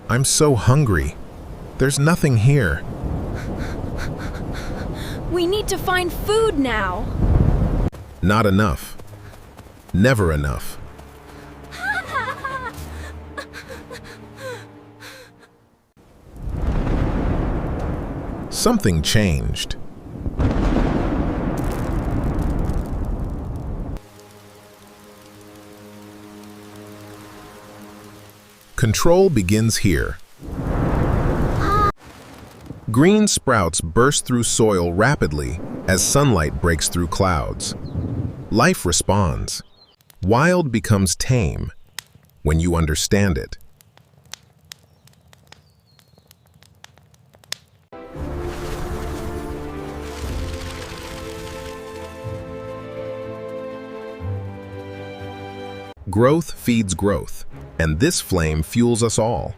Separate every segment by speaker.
Speaker 1: I'm so hungry. There's nothing here.
Speaker 2: We need to find food now.
Speaker 1: Not enough. Never enough. Something changed. Control begins here. Green sprouts burst through soil rapidly as sunlight breaks through clouds. Life responds. Wild becomes tame when you understand it. Growth feeds growth, and this flame fuels us all.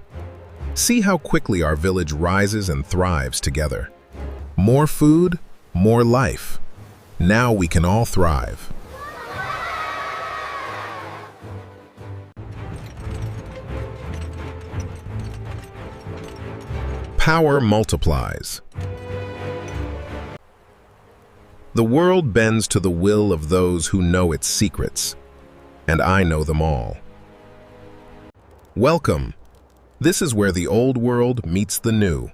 Speaker 1: See how quickly our village rises and thrives together. More food, more life. Now we can all thrive. Power multiplies. The world bends to the will of those who know its secrets, and I know them all. Welcome. This is where the old world meets the new.